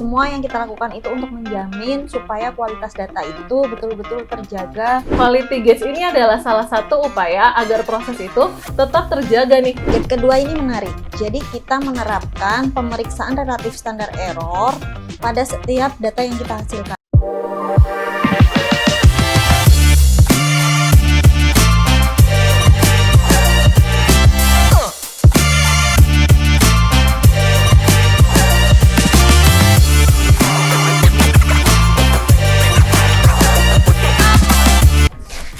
Semua yang kita lakukan itu untuk menjamin supaya kualitas data itu betul-betul terjaga. Quality gates ini adalah salah satu upaya agar proses itu tetap terjaga nih. Gate kedua ini menarik. Jadi kita menerapkan pemeriksaan relatif standar error pada setiap data yang kita hasilkan.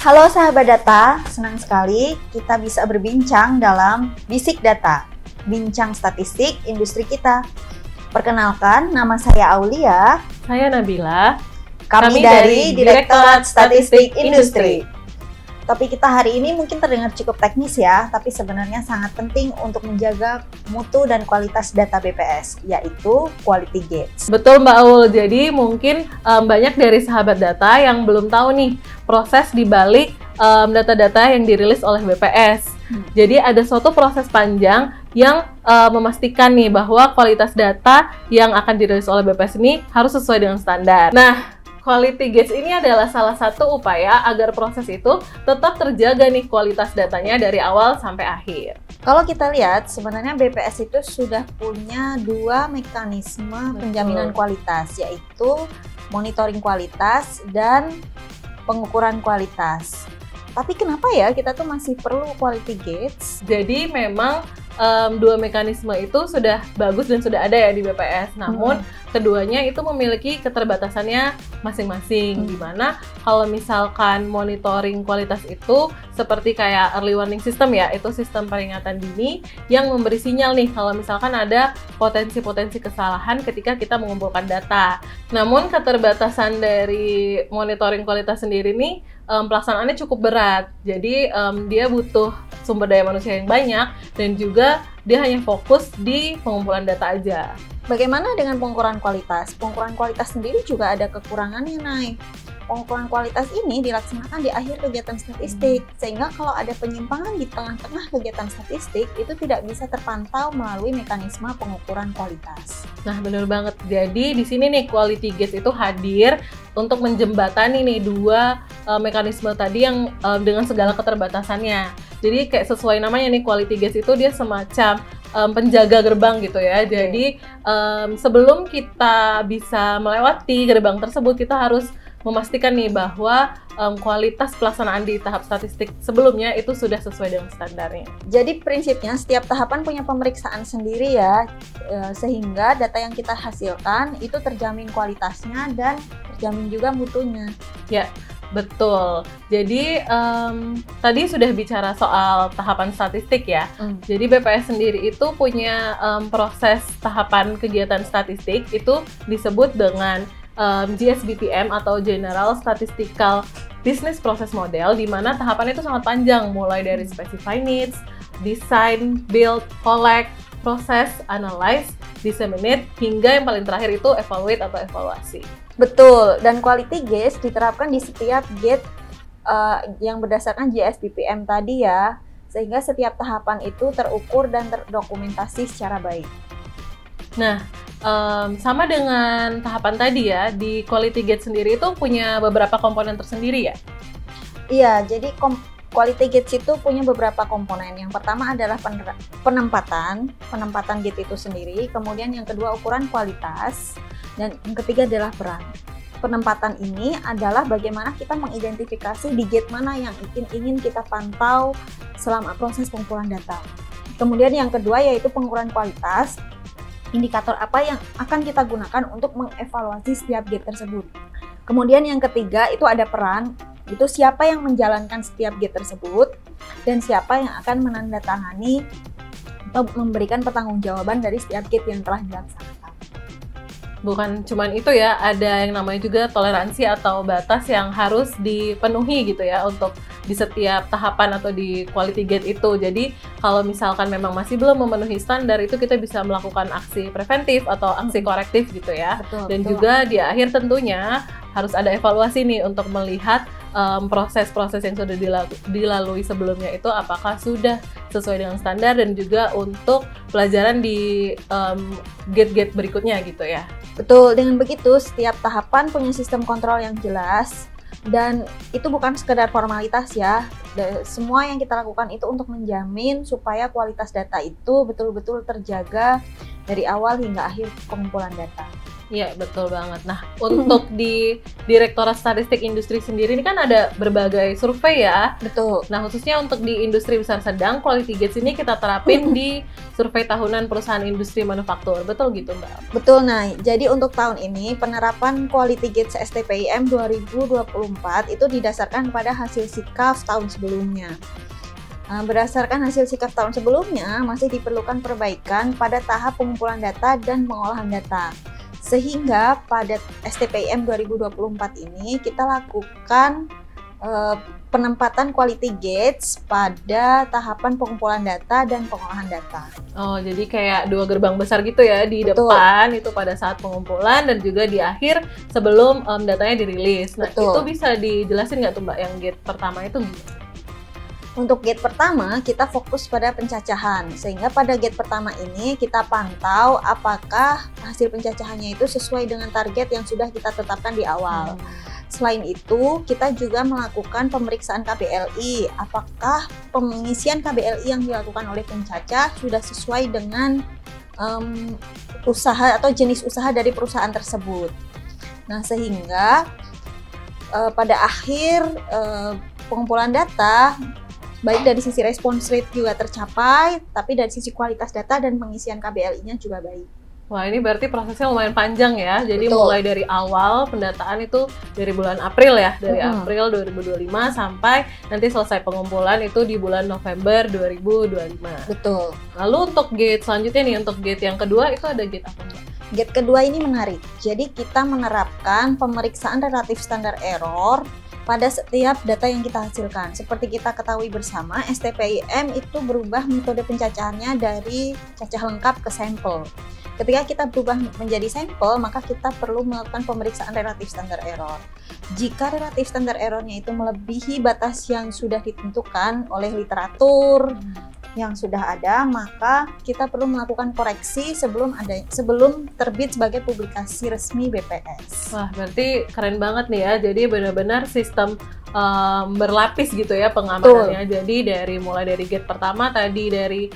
Halo sahabat data, senang sekali kita bisa berbincang dalam Bisik Data, bincang statistik industri kita. Perkenalkan, nama saya Aulia. Saya Nabila. Kami dari Direktorat Statistik Industri. Topik kita hari ini mungkin terdengar cukup teknis ya, tapi sebenarnya sangat penting untuk menjaga mutu dan kualitas data BPS, yaitu quality gates. Betul Mbak Aul, jadi mungkin banyak dari sahabat data yang belum tahu nih proses di balik data-data yang dirilis oleh BPS. Jadi ada suatu proses panjang yang memastikan nih bahwa kualitas data yang akan dirilis oleh BPS ini harus sesuai dengan standar. Nah, quality gates ini adalah salah satu upaya agar proses itu tetap terjaga nih kualitas datanya dari awal sampai akhir. Kalau kita lihat, sebenarnya BPS itu sudah punya dua mekanisme penjaminan kualitas, yaitu monitoring kualitas dan pengukuran kualitas. Tapi kenapa ya kita tuh masih perlu quality gates? Jadi memang dua mekanisme itu sudah bagus dan sudah ada ya di BPS. Namun keduanya itu memiliki keterbatasannya masing-masing. Dimana kalau misalkan monitoring kualitas itu seperti kayak early warning system ya, itu sistem peringatan dini yang memberi sinyal nih kalau misalkan ada potensi-potensi kesalahan ketika kita mengumpulkan data. Namun keterbatasan dari monitoring kualitas sendiri nih pelaksanaannya cukup berat. Jadi dia butuh sumber daya manusia yang banyak dan juga dia hanya fokus di pengumpulan data aja. Bagaimana dengan pengukuran kualitas? Pengukuran kualitas sendiri juga ada kekurangannya, Nay. Pengukuran kualitas ini dilaksanakan di akhir kegiatan statistik, sehingga kalau ada penyimpangan di tengah-tengah kegiatan statistik, itu tidak bisa terpantau melalui mekanisme pengukuran kualitas. Nah, benar banget. Jadi di sini nih quality gates itu hadir untuk menjembatani nih dua mekanisme tadi yang dengan segala keterbatasannya. Jadi kayak sesuai namanya nih, quality gates itu dia semacam penjaga gerbang gitu ya. Jadi sebelum kita bisa melewati gerbang tersebut, kita harus memastikan nih bahwa kualitas pelaksanaan di tahap statistik sebelumnya itu sudah sesuai dengan standarnya. Jadi prinsipnya setiap tahapan punya pemeriksaan sendiri ya, sehingga data yang kita hasilkan itu terjamin kualitasnya dan terjamin juga mutunya. Ya, betul. Jadi tadi sudah bicara soal tahapan statistik ya. Jadi BPS sendiri itu punya proses tahapan kegiatan statistik itu disebut dengan GSBPM atau General Statistical Business Process Model, di mana tahapannya itu sangat panjang, mulai dari specify needs, design, build, collect, process, analyze, disseminate, hingga yang paling terakhir itu evaluate atau evaluasi. Betul, dan quality gates diterapkan di setiap gate yang berdasarkan GSBPM tadi ya, sehingga setiap tahapan itu terukur dan terdokumentasi secara baik. Nah, sama dengan tahapan tadi ya, di quality gate sendiri itu punya beberapa komponen tersendiri ya? Iya, jadi quality gates itu punya beberapa komponen. Yang pertama adalah penempatan gate itu sendiri, kemudian yang kedua ukuran kualitas, dan yang ketiga adalah peran. Penempatan ini adalah bagaimana kita mengidentifikasi di gate mana yang ingin kita pantau selama proses pengumpulan data. Kemudian yang kedua yaitu pengukuran kualitas, indikator apa yang akan kita gunakan untuk mengevaluasi setiap gate tersebut. Kemudian yang ketiga itu ada peran, itu siapa yang menjalankan setiap gate tersebut dan siapa yang akan menandatangani atau memberikan pertanggungjawaban dari setiap gate yang telah dilaksanakan. Bukan cuman itu ya, ada yang namanya juga toleransi atau batas yang harus dipenuhi gitu ya untuk di setiap tahapan atau di quality gate itu. Jadi kalau misalkan memang masih belum memenuhi standar, itu kita bisa melakukan aksi preventif atau aksi korektif gitu ya. Betul. Juga di akhir tentunya harus ada evaluasi nih untuk melihat proses-proses yang sudah dilalui sebelumnya itu apakah sudah sesuai dengan standar, dan juga untuk pelajaran di gate-gate berikutnya gitu ya. Betul, dengan begitu setiap tahapan punya sistem kontrol yang jelas, dan itu bukan sekedar formalitas ya. Semua yang kita lakukan itu untuk menjamin supaya kualitas data itu betul-betul terjaga dari awal hingga akhir pengumpulan data. Iya, betul banget. Nah, untuk di Direktorat Statistik Industri sendiri ini kan ada berbagai survei ya. Betul. Nah, khususnya untuk di industri besar sedang, Quality Gates ini kita terapin di survei tahunan perusahaan industri manufaktur. Betul gitu, Mbak? Betul, Nay. Jadi untuk tahun ini penerapan Quality Gates STPIM 2024 itu didasarkan pada hasil SIKAF tahun sebelumnya. Berdasarkan hasil SIKAF tahun sebelumnya, masih diperlukan perbaikan pada tahap pengumpulan data dan pengolahan data. Sehingga pada STPIM 2024 ini kita lakukan penempatan Quality Gates pada tahapan pengumpulan data dan pengolahan data. Oh, jadi kayak 2 gerbang besar gitu ya, di Betul. depan itu pada saat pengumpulan dan juga di akhir sebelum datanya dirilis. Nah, Betul. itu bisa dijelasin nggak tuh Mbak, yang gate pertama itu gimana? Untuk gate pertama, kita fokus pada pencacahan. Sehingga pada gate pertama ini kita pantau apakah hasil pencacahannya itu sesuai dengan target yang sudah kita tetapkan di awal. Selain itu, kita juga melakukan pemeriksaan KBLI. Apakah pengisian KBLI yang dilakukan oleh pencacah sudah sesuai dengan usaha atau jenis usaha dari perusahaan tersebut. Nah, sehingga pada akhir pengumpulan data, baik dari sisi response rate juga tercapai, tapi dari sisi kualitas data dan pengisian KBLI-nya juga baik. Wah, ini berarti prosesnya lumayan panjang ya. Jadi Betul. mulai dari awal pendataan itu dari bulan April ya, dari April 2025 sampai nanti selesai pengumpulan itu di bulan November 2025. Betul. Lalu untuk gate selanjutnya nih, untuk gate yang kedua itu ada gate apa Mbak? Gate kedua ini menarik. Jadi kita menerapkan pemeriksaan relatif standar error pada setiap data yang kita hasilkan. Seperti kita ketahui bersama, STPIM itu berubah metode pencacahannya dari cacah lengkap ke sampel. Ketika kita berubah menjadi sampel, maka kita perlu melakukan pemeriksaan relatif standar error. Jika relatif standar errornya itu melebihi batas yang sudah ditentukan oleh literatur yang sudah ada, maka kita perlu melakukan koreksi sebelum terbit sebagai publikasi resmi BPS. Wah, berarti keren banget nih ya. Jadi benar-benar sistem berlapis gitu ya pengamanannya. Jadi mulai dari gate pertama tadi, dari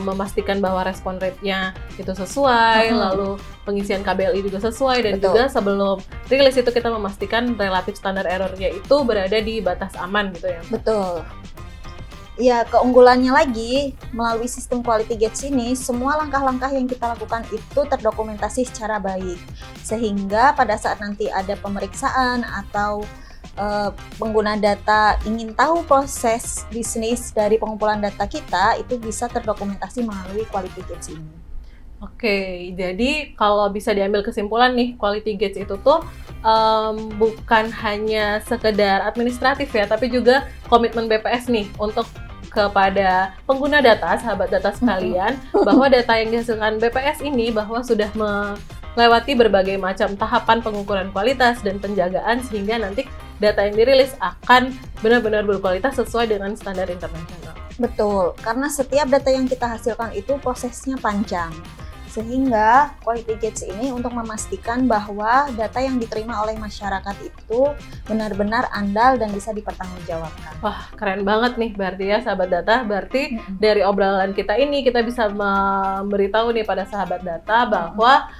memastikan bahwa respon rate-nya itu sesuai, lalu pengisian KBLI juga sesuai, dan Betul. juga sebelum rilis itu kita memastikan relatif standar error-nya itu berada di batas aman gitu ya. Betul. Ya, keunggulannya lagi, melalui sistem Quality Gates ini, semua langkah-langkah yang kita lakukan itu terdokumentasi secara baik. Sehingga pada saat nanti ada pemeriksaan atau pengguna data ingin tahu proses bisnis dari pengumpulan data kita, itu bisa terdokumentasi melalui Quality Gates ini. Oke, jadi kalau bisa diambil kesimpulan nih, Quality Gates itu tuh bukan hanya sekedar administratif ya, tapi juga komitmen BPS nih untuk kepada pengguna data, sahabat data sekalian, bahwa data yang dihasilkan BPS ini bahwa sudah melewati berbagai macam tahapan pengukuran kualitas dan penjagaan, sehingga nanti data yang dirilis akan benar-benar berkualitas sesuai dengan standar internasional. Betul, karena setiap data yang kita hasilkan itu prosesnya panjang. Sehingga Quality Gates ini untuk memastikan bahwa data yang diterima oleh masyarakat itu benar-benar andal dan bisa dipertanggungjawabkan. Wah, keren banget nih berarti ya sahabat data. Berarti dari obrolan kita ini kita bisa memberitahu nih pada sahabat data bahwa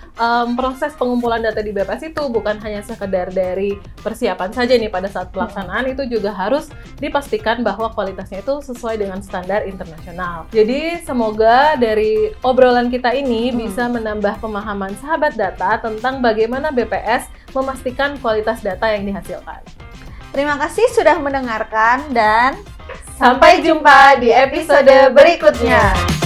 proses pengumpulan data di BPS itu bukan hanya sekedar dari persiapan saja nih pada saat pelaksanaan, itu juga harus dipastikan bahwa kualitasnya itu sesuai dengan standar internasional. Jadi semoga dari obrolan kita ini bisa menambah pemahaman sahabat data tentang bagaimana BPS memastikan kualitas data yang dihasilkan. Terima kasih sudah mendengarkan dan Sampai jumpa di episode berikutnya.